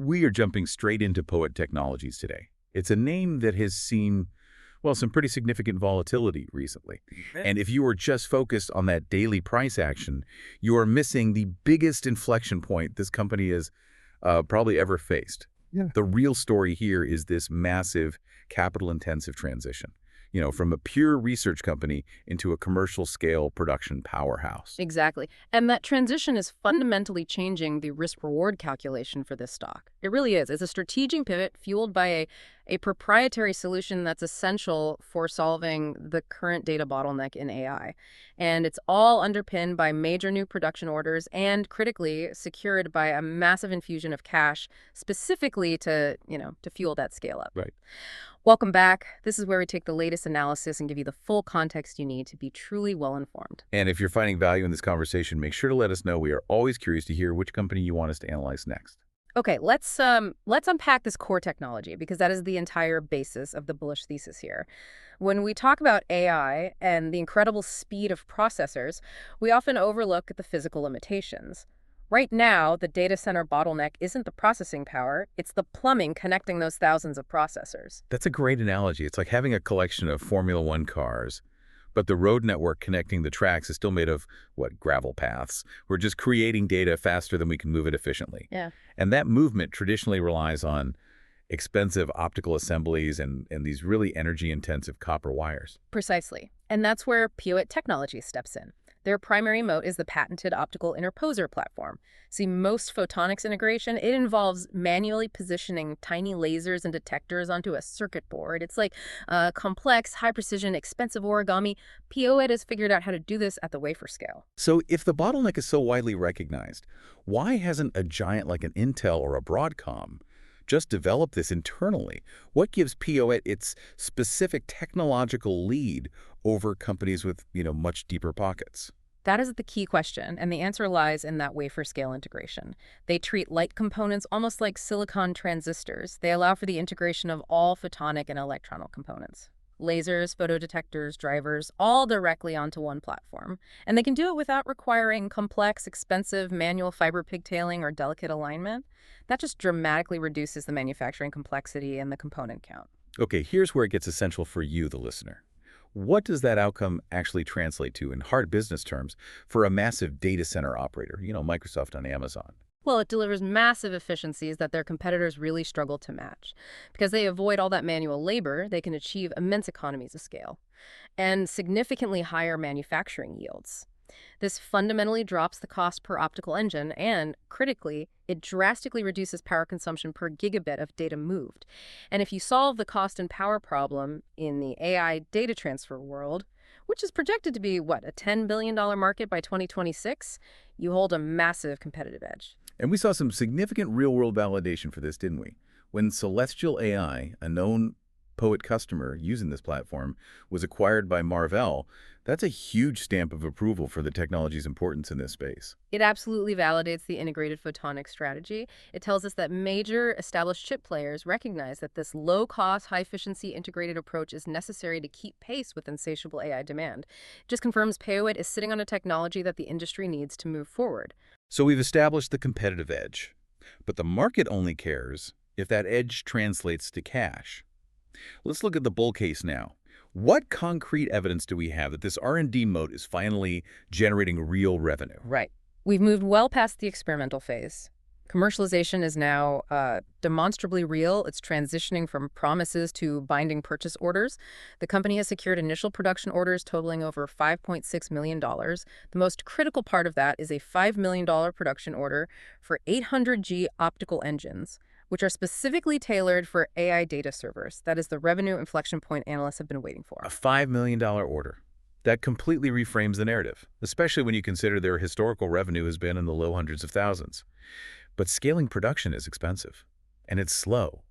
We are jumping straight into Poet Technologies today. It's a name that has seen, well, some pretty significant volatility recently. And if you are just focused on that daily price action, you are missing the biggest inflection point this company has probably ever faced. Yeah. The real story here is this massive capital-intensive transition, from a pure research company into a commercial-scale production powerhouse. Exactly. And that transition is fundamentally changing the risk-reward calculation for this stock. It really is. It's a strategic pivot fueled by a proprietary solution that's essential for solving the current data bottleneck in AI. And it's all underpinned by major new production orders and, critically, secured by a massive infusion of cash specifically to fuel that scale-up. Right. Welcome back. This is where we take the latest analysis and give you the full context you need to be truly well-informed. And if you're finding value in this conversation, make sure to let us know. We are always curious to hear which company you want us to analyze next. Okay, let's unpack this core technology because that is the entire basis of the bullish thesis here. When we talk about AI and the incredible speed of processors, we often overlook the physical limitations. Right now, the data center bottleneck isn't the processing power, it's the plumbing connecting those thousands of processors. That's a great analogy. It's like having a collection of Formula One cars, but the road network connecting the tracks is still made of, gravel paths. We're just creating data faster than we can move it efficiently. Yeah. And that movement traditionally relies on expensive optical assemblies and these really energy-intensive copper wires. Precisely. And that's where Poet Technologies steps in. Their primary moat is the patented optical interposer platform. See, most photonics integration, it involves manually positioning tiny lasers and detectors onto a circuit board. It's like complex, high-precision, expensive origami. Poet has figured out how to do this at the wafer scale. So if the bottleneck is so widely recognized, why hasn't a giant like an Intel or a Broadcom just developed this internally? What gives Poet its specific technological lead over companies with, much deeper pockets? That is the key question, and the answer lies in that wafer scale integration. They treat light components almost like silicon transistors. They allow for the integration of all photonic and electronic components. Lasers, photodetectors, drivers, all directly onto one platform. And they can do it without requiring complex, expensive manual fiber pigtailing or delicate alignment. That just dramatically reduces the manufacturing complexity and the component count. Okay, here's where it gets essential for you, the listener. What does that outcome actually translate to in hard business terms for a massive data center operator, Microsoft on Amazon? Well, it delivers massive efficiencies that their competitors really struggle to match. Because they avoid all that manual labor, they can achieve immense economies of scale and significantly higher manufacturing yields. This fundamentally drops the cost per optical engine and, critically, it drastically reduces power consumption per gigabit of data moved. And if you solve the cost and power problem in the AI data transfer world, which is projected to be, a $10 billion market by 2026, you hold a massive competitive edge. And we saw some significant real-world validation for this, didn't we? When Celestial AI, a known Poet customer using this platform, was acquired by Marvell, that's a huge stamp of approval for the technology's importance in this space. It absolutely validates the integrated photonics strategy. It tells us that major established chip players recognize that this low-cost, high-efficiency integrated approach is necessary to keep pace with insatiable AI demand. It just confirms Poet is sitting on a technology that the industry needs to move forward. So we've established the competitive edge, but the market only cares if that edge translates to cash. Let's look at the bull case now. What concrete evidence do we have that this R&D moat is finally generating real revenue? Right. We've moved well past the experimental phase. Commercialization is now demonstrably real. It's transitioning from promises to binding purchase orders. The company has secured initial production orders totaling over $5.6 million. The most critical part of that is a $5 million production order for 800G optical engines, which are specifically tailored for AI data servers. That is the revenue inflection point analysts have been waiting for. A $5 million order. That completely reframes the narrative, especially when you consider their historical revenue has been in the low hundreds of thousands. But scaling production is expensive, and it's slow.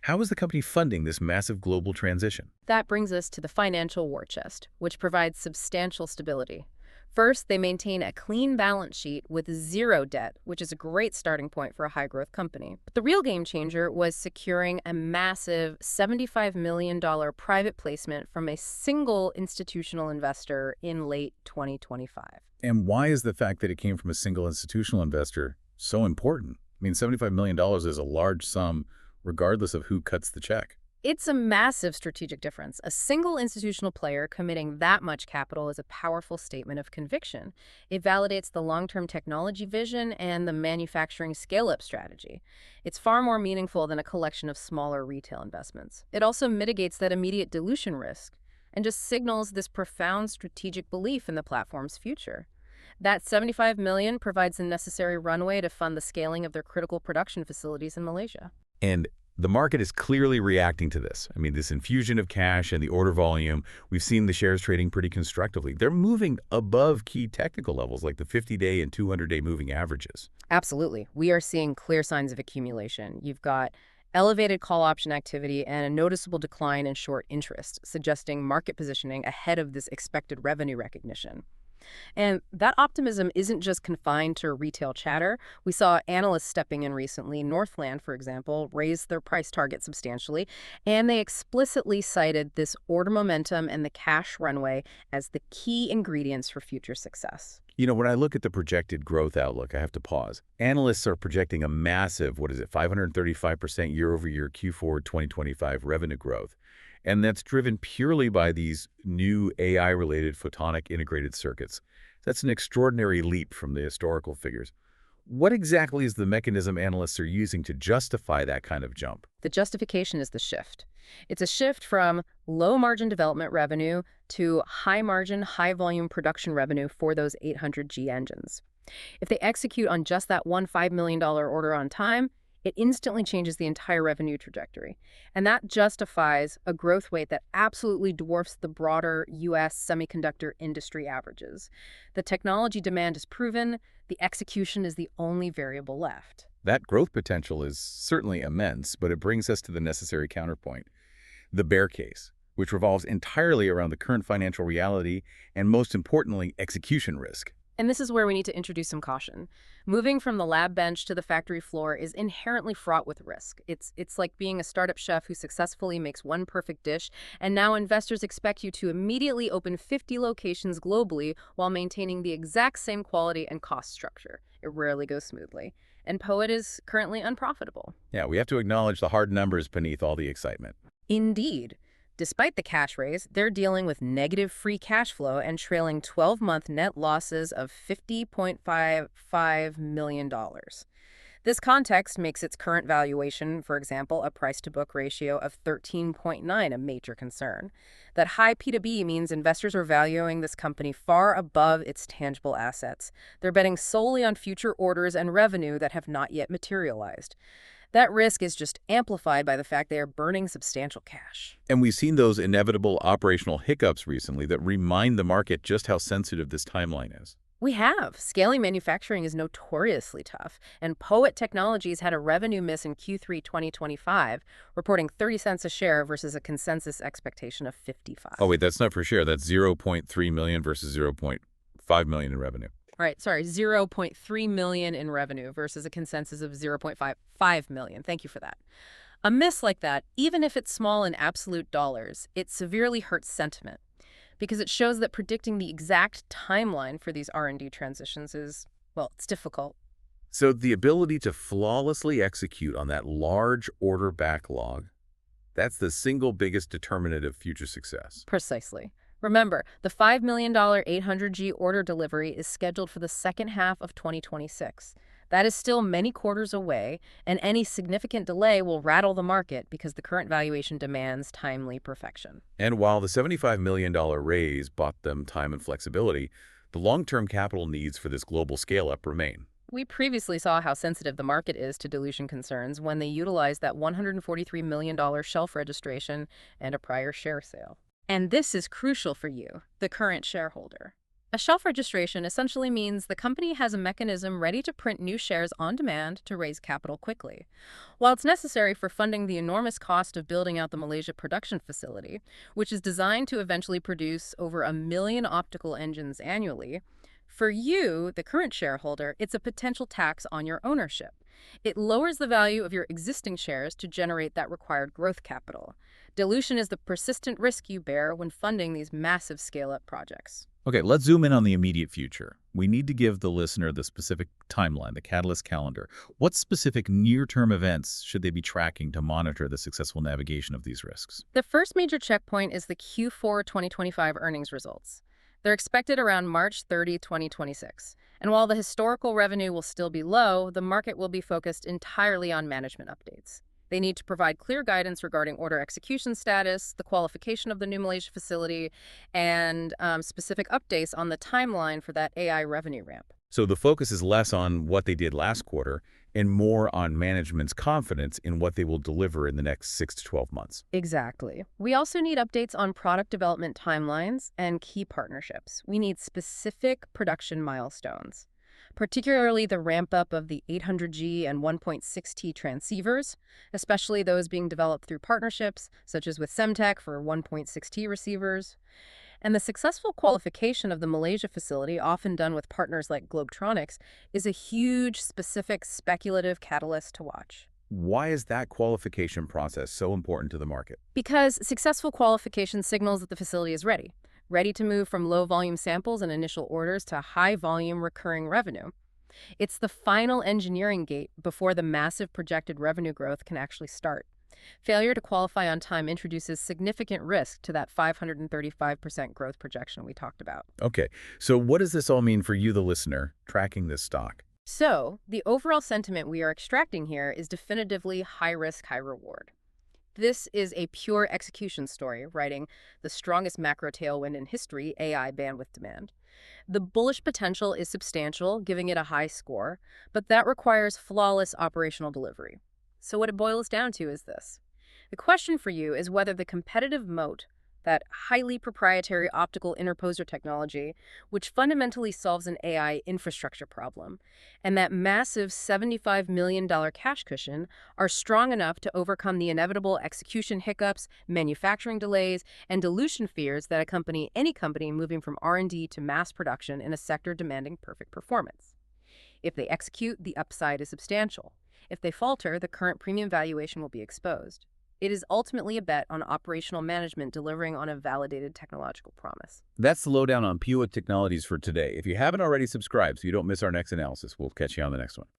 How is the company funding this massive global transition? That brings us to the financial war chest, which provides substantial stability. First, they maintain a clean balance sheet with zero debt, which is a great starting point for a high-growth company. But the real game changer was securing a massive $75 million private placement from a single institutional investor in late 2025. And why is the fact that it came from a single institutional investor so important? I mean, $75 million is a large sum, regardless of who cuts the check. It's a massive strategic difference. A single institutional player committing that much capital is a powerful statement of conviction. It validates the long-term technology vision and the manufacturing scale-up strategy. It's far more meaningful than a collection of smaller retail investments. It also mitigates that immediate dilution risk and just signals this profound strategic belief in the platform's future. That $75 million provides the necessary runway to fund the scaling of their critical production facilities in Malaysia. And the market is clearly reacting to this. I mean, this infusion of cash and the order volume, we've seen the shares trading pretty constructively. They're moving above key technical levels like the 50-day and 200-day moving averages. Absolutely. We are seeing clear signs of accumulation. You've got elevated call option activity and a noticeable decline in short interest, suggesting market positioning ahead of this expected revenue recognition. And that optimism isn't just confined to retail chatter. We saw analysts stepping in recently. Northland, for example, raised their price target substantially, and they explicitly cited this order momentum and the cash runway as the key ingredients for future success. You know, when I look at the projected growth outlook, I have to pause. Analysts are projecting a massive, 535% year-over-year Q4 2025 revenue growth. And that's driven purely by these new AI-related photonic integrated circuits. That's an extraordinary leap from the historical figures. What exactly is the mechanism analysts are using to justify that kind of jump? The justification is the shift. It's a shift from low-margin development revenue to high-margin, high-volume production revenue for those 800G engines. If they execute on just that one $5 million order on time, it instantly changes the entire revenue trajectory. And that justifies a growth rate that absolutely dwarfs the broader U.S. semiconductor industry averages. The technology demand is proven. The execution is the only variable left. That growth potential is certainly immense, but it brings us to the necessary counterpoint, the bear case, which revolves entirely around the current financial reality and, most importantly, execution risk. And this is where we need to introduce some caution. Moving from the lab bench to the factory floor is inherently fraught with risk. It's like being a startup chef who successfully makes one perfect dish, and now investors expect you to immediately open 50 locations globally while maintaining the exact same quality and cost structure. It rarely goes smoothly. And POET is currently unprofitable. Yeah, we have to acknowledge the hard numbers beneath all the excitement. Indeed. Despite the cash raise, they're dealing with negative free cash flow and trailing 12-month net losses of $50.55 million. This context makes its current valuation, for example, a price-to-book ratio of 13.9 a major concern. That high P/B means investors are valuing this company far above its tangible assets. They're betting solely on future orders and revenue that have not yet materialized. That risk is just amplified by the fact they are burning substantial cash. And we've seen those inevitable operational hiccups recently that remind the market just how sensitive this timeline is. We have. Scaling manufacturing is notoriously tough, and POET Technologies had a revenue miss in Q3 2025, reporting 30 cents a share versus a consensus expectation of 55. Oh, wait, that's not per share. That's 0.3 million versus 0.5 million in revenue. Right, sorry, 0.3 million in revenue versus a consensus of 0.55 million. Thank you for that. A miss like that, even if it's small in absolute dollars, it severely hurts sentiment because it shows that predicting the exact timeline for these R&D transitions is, well, it's difficult. So the ability to flawlessly execute on that large order backlog, that's the single biggest determinant of future success. Precisely. Remember, the $5 million 800G order delivery is scheduled for the second half of 2026. That is still many quarters away, and any significant delay will rattle the market because the current valuation demands timely perfection. And while the $75 million raise bought them time and flexibility, the long-term capital needs for this global scale-up remain. We previously saw how sensitive the market is to dilution concerns when they utilized that $143 million shelf registration and a prior share sale. And this is crucial for you, the current shareholder. A shelf registration essentially means the company has a mechanism ready to print new shares on demand to raise capital quickly. While it's necessary for funding the enormous cost of building out the Malaysia production facility, which is designed to eventually produce over 1 million optical engines annually, for you, the current shareholder, it's a potential tax on your ownership. It lowers the value of your existing shares to generate that required growth capital. Dilution is the persistent risk you bear when funding these massive scale-up projects. Okay, let's zoom in on the immediate future. We need to give the listener the specific timeline, the catalyst calendar. What specific near-term events should they be tracking to monitor the successful navigation of these risks? The first major checkpoint is the Q4 2025 earnings results. They're expected around March 30, 2026. And while the historical revenue will still be low, the market will be focused entirely on management updates. They need to provide clear guidance regarding order execution status, the qualification of the new Malaysia facility, and specific updates on the timeline for that AI revenue ramp. So the focus is less on what they did last quarter and more on management's confidence in what they will deliver in the next 6 to 12 months. Exactly. We also need updates on product development timelines and key partnerships. We need specific production milestones, particularly the ramp-up of the 800G and 1.6T transceivers, especially those being developed through partnerships, such as with Semtech for 1.6T receivers. And the successful qualification of the Malaysia facility, often done with partners like Globetronics, is a huge, specific, speculative catalyst to watch. Why is that qualification process so important to the market? Because successful qualification signals that the facility is ready to move from low-volume samples and initial orders to high-volume recurring revenue. It's the final engineering gate before the massive projected revenue growth can actually start. Failure to qualify on time introduces significant risk to that 535% growth projection we talked about. Okay, so what does this all mean for you, the listener, tracking this stock? So, the overall sentiment we are extracting here is definitively high risk, high reward. This is a pure execution story, writing the strongest macro tailwind in history, AI bandwidth demand. The bullish potential is substantial, giving it a high score, but that requires flawless operational delivery. So what it boils down to is this. The question for you is whether the competitive moat, that highly proprietary optical interposer technology, which fundamentally solves an AI infrastructure problem, and that massive $75 million cash cushion are strong enough to overcome the inevitable execution hiccups, manufacturing delays, and dilution fears that accompany any company moving from R&D to mass production in a sector demanding perfect performance. If they execute, the upside is substantial. If they falter, the current premium valuation will be exposed. It is ultimately a bet on operational management delivering on a validated technological promise. That's the lowdown on PUA Technologies for today. If you haven't already subscribed so you don't miss our next analysis, we'll catch you on the next one.